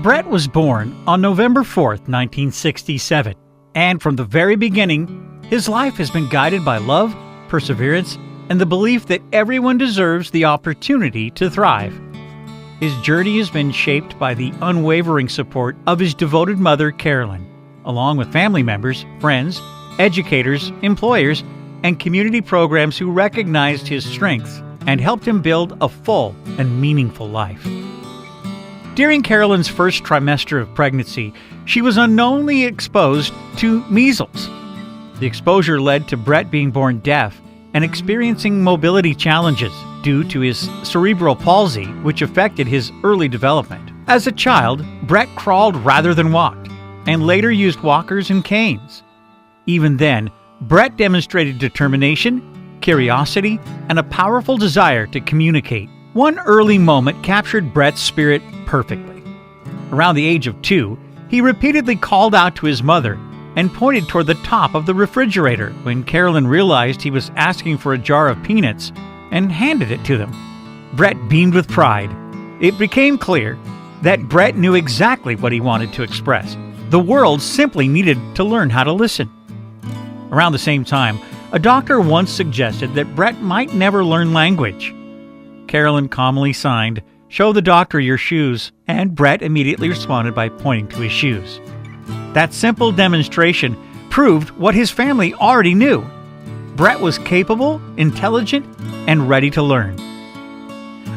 Brett was born on November 4th, 1967, and from the very beginning, his life has been guided by love, perseverance, and the belief that everyone deserves the opportunity to thrive. His journey has been shaped by the unwavering support of his devoted mother, Carolyn, along with family members, friends, educators, employers, and community programs who recognized his strengths and helped him build a full and meaningful life. During Carolyn's first trimester of pregnancy, she was unknowingly exposed to measles. The exposure led to Brett being born deaf and experiencing mobility challenges due to his cerebral palsy, which affected his early development. As a child, Brett crawled rather than walked, and later used walkers and canes. Even then, Brett demonstrated determination, curiosity, and a powerful desire to communicate. One early moment captured Brett's spirit perfectly. Around the age of 2, he repeatedly called out to his mother and pointed toward the top of the refrigerator when Carolyn realized he was asking for a jar of peanuts and handed it to them. Brett beamed with pride. It became clear that Brett knew exactly what he wanted to express. The world simply needed to learn how to listen. Around the same time, a doctor once suggested that Brett might never learn language. Carolyn calmly signed, "Show the doctor your shoes," and Brett immediately responded by pointing to his shoes. That simple demonstration proved what his family already knew. Brett was capable, intelligent, and ready to learn.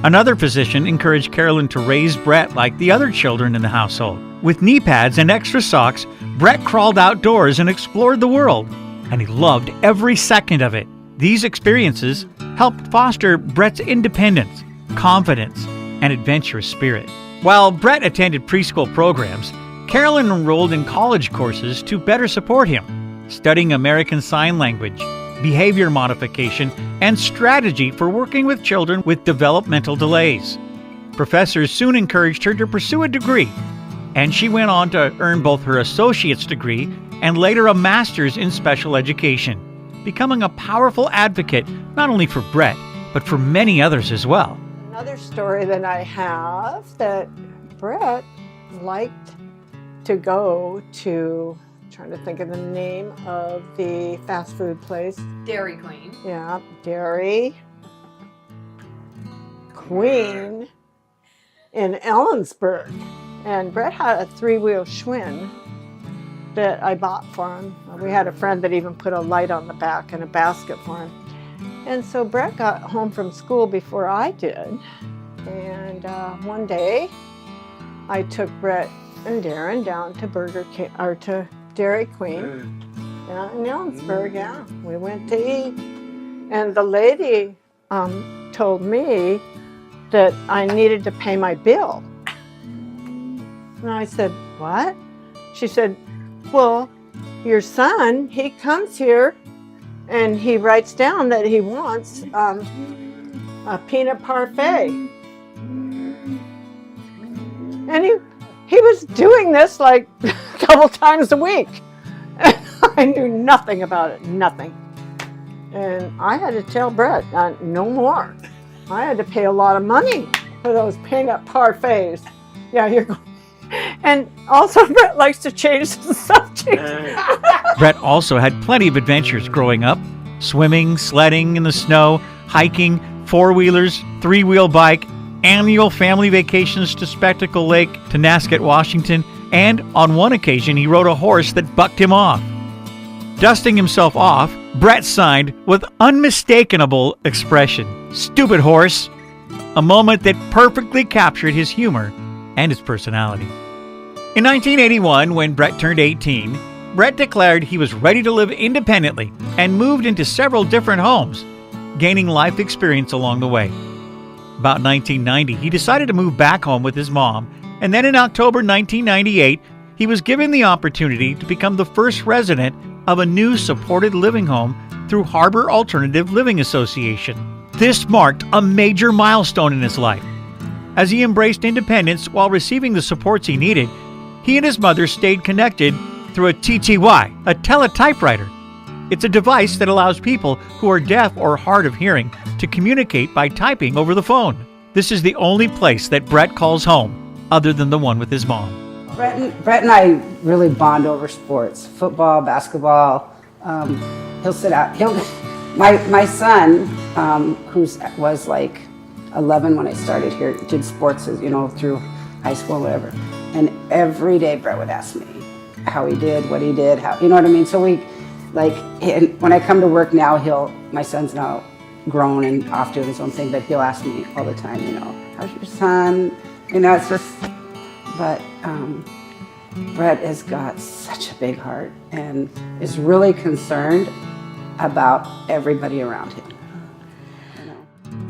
Another physician encouraged Carolyn to raise Brett like the other children in the household. With knee pads and extra socks, Brett crawled outdoors and explored the world, and he loved every second of it. These experiences helped foster Brett's independence, confidence, and adventurous spirit. While Brett attended preschool programs, Carolyn enrolled in college courses to better support him, studying American Sign Language, behavior modification, and strategy for working with children with developmental delays. Professors soon encouraged her to pursue a degree, and she went on to earn both her associate's degree and later a master's in special education, becoming a powerful advocate not only for Brett, but for many others as well. Another story that I have, that Brett liked to go to, trying to think of the name of the fast food place. Dairy Queen. Yeah, Dairy Queen in Ellensburg. And Brett had a 3-wheel Schwinn that I bought for him. We had a friend that even put a light on the back and a basket for him. And so Brett got home from school before I did. And one day I took Brett and Darren down to to Dairy Queen in Ellensburg. Yeah, we went to eat. And the lady told me that I needed to pay my bill. And I said, "What?" She said, "Well, your son, he comes here and he writes down that he wants a peanut parfait." And he was doing this like a couple times a week. And I knew nothing about it, nothing. And I had to tell Brett, no more. I had to pay a lot of money for those peanut parfaits. Yeah, you're going. And also, Brett likes to change the subject. Brett also had plenty of adventures growing up: swimming, sledding in the snow, hiking, four-wheelers, 3-wheel bike, annual family vacations to Spectacle Lake, to Nasket, Washington, and on one occasion he rode a horse that bucked him off. Dusting himself off, Brett signed with unmistakable expression, "Stupid horse," a moment that perfectly captured his humor and his personality. In 1981, when Brett turned 18, Brett declared he was ready to live independently and moved into several different homes, gaining life experience along the way. About 1990, he decided to move back home with his mom, and then in October 1998, he was given the opportunity to become the first resident of a new supported living home through Harbor Alternative Living Association. This marked a major milestone in his life. As he embraced independence while receiving the supports he needed, he and his mother stayed connected through a TTY, a teletypewriter. It's a device that allows people who are deaf or hard of hearing to communicate by typing over the phone. This is the only place that Brett calls home, other than the one with his mom. Brett and I really bond over sports, football, basketball. He'll sit out. My son, who was like 11 when I started here, did sports, through high school, whatever. And every day Brett would ask me how he did, what he did, how, you know what I mean? So and when I come to work now, my son's now grown and off doing his own thing, but he'll ask me all the time, how's your son? It's just, but Brett has got such a big heart and is really concerned about everybody around him.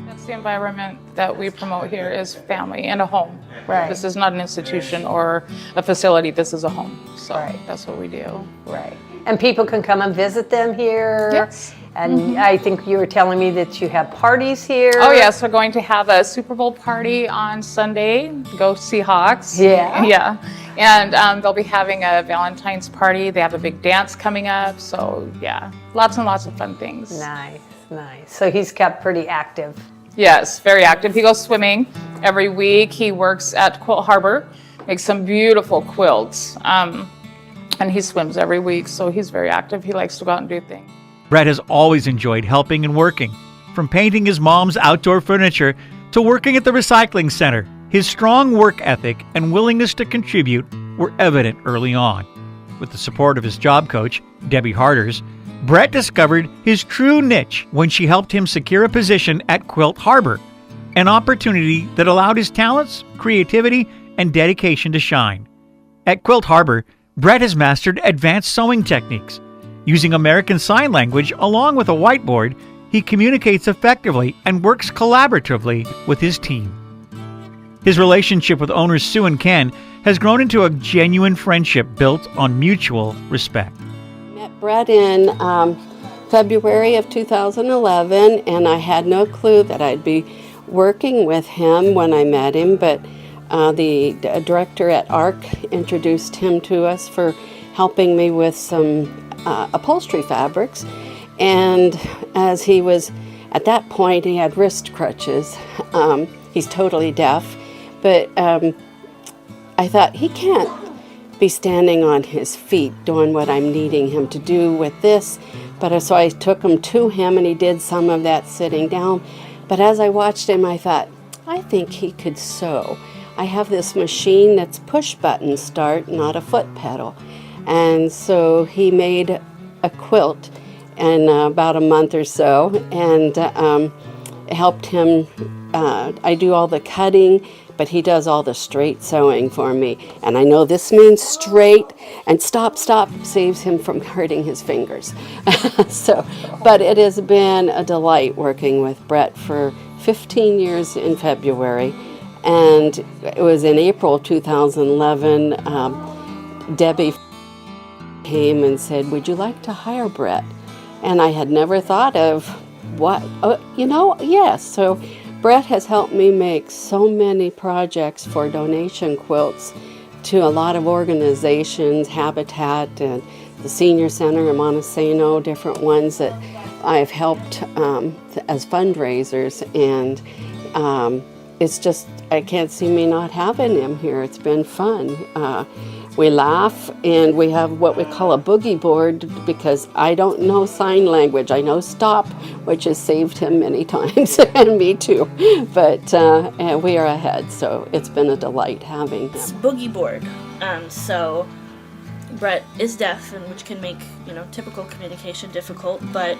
That's the environment that we promote here is family and a home. Right. This is not an institution or a facility, this is a home. So Right. that's what we do. Right. And people can come and visit them here. Yes. And I think you were telling me that you have parties here. Oh yes, we're going to have a Super Bowl party on Sunday. Go Seahawks. Yeah. Yeah. And they'll be having a Valentine's party. They have a big dance coming up. So yeah, lots and lots of fun things. Nice, nice. So he's kept pretty active. Yes, very active. He goes swimming every week. He works at Quilt Harbor, makes some beautiful quilts. And he swims every week, so he's very active. He likes to go out and do things. Brett has always enjoyed helping and working. From painting his mom's outdoor furniture to working at the recycling center, his strong work ethic and willingness to contribute were evident early on. With the support of his job coach, Debbie Harders, Brett discovered his true niche when she helped him secure a position at Quilt Harbor, an opportunity that allowed his talents, creativity, and dedication to shine. At Quilt Harbor, Brett has mastered advanced sewing techniques. Using American Sign Language along with a whiteboard, he communicates effectively and works collaboratively with his team. His relationship with owners Sue and Ken has grown into a genuine friendship built on mutual respect. Met Brett in February of 2011, and I had no clue that I'd be working with him when I met him, but the director at ARC introduced him to us for helping me with some upholstery fabrics. And as he was, at that point, he had wrist crutches. He's totally deaf, but I thought he can't be standing on his feet doing what I'm needing him to do with this. But so I took him to him, and he did some of that sitting down. But as I watched him, I thought, I think he could sew. I have this machine that's push button start, not a foot pedal. And so he made a quilt in about a month or so, and helped him. I do all the cutting, but he does all the straight sewing for me. And I know this means straight, and stop saves him from hurting his fingers. But it has been a delight working with Brett for 15 years in February. And it was in April 2011, Debbie came and said, would you like to hire Brett? And I had never thought of what, yes. So Brett has helped me make so many projects for donation quilts to a lot of organizations, Habitat and the Senior Center in Montesano, different ones that I've helped as fundraisers. And it's just, I can't see me not having him here. It's been fun. We laugh, and we have what we call a boogie board because I don't know sign language. I know stop, which has saved him many times, and me too. But and we are ahead, so it's been a delight having him. It's boogie board. So Brett is deaf, and which can make typical communication difficult, but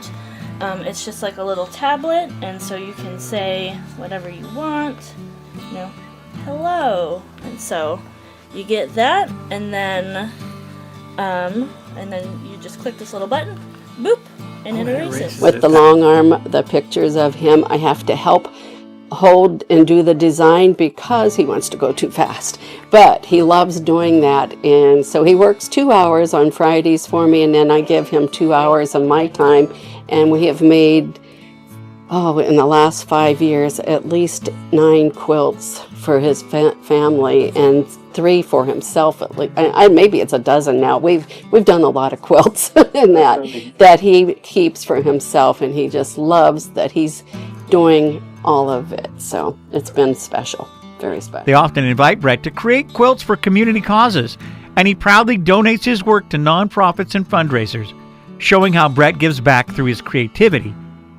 it's just like a little tablet, and so you can say whatever you want, hello, and so you get that, and then you just click this little button, boop, and it erases. With the long arm, the pictures of him, I have to help hold and do the design because he wants to go too fast. But he loves doing that, and so he works 2 hours on Fridays for me, and then I give him 2 hours of my time, and we have made, in the last 5 years, at least 9 quilts for his family and 3 for himself. At least. Maybe it's a dozen now. We've done a lot of quilts in that he keeps for himself, and he just loves that he's doing all of it. So it's been special. Very special. They often invite Brett to create quilts for community causes, and he proudly donates his work to nonprofits and fundraisers, showing how Brett gives back through his creativity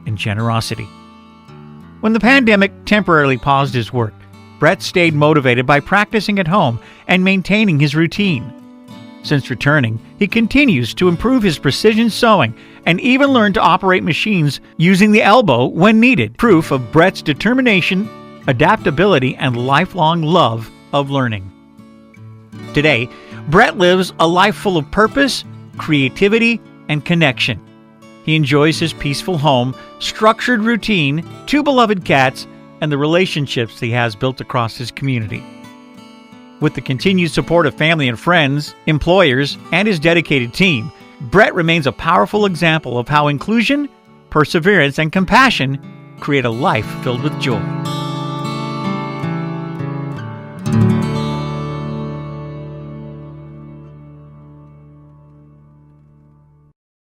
and generosity. When the pandemic temporarily paused his work, Brett stayed motivated by practicing at home and maintaining his routine. Since returning, he continues to improve his precision sewing and even learned to operate machines using the elbow when needed, proof of Brett's determination, adaptability, and lifelong love of learning. Today, Brett lives a life full of purpose, creativity, and connection. He enjoys his peaceful home, structured routine, 2 beloved cats, and the relationships he has built across his community. With the continued support of family and friends, employers, and his dedicated team, Brett remains a powerful example of how inclusion, perseverance, and compassion create a life filled with joy.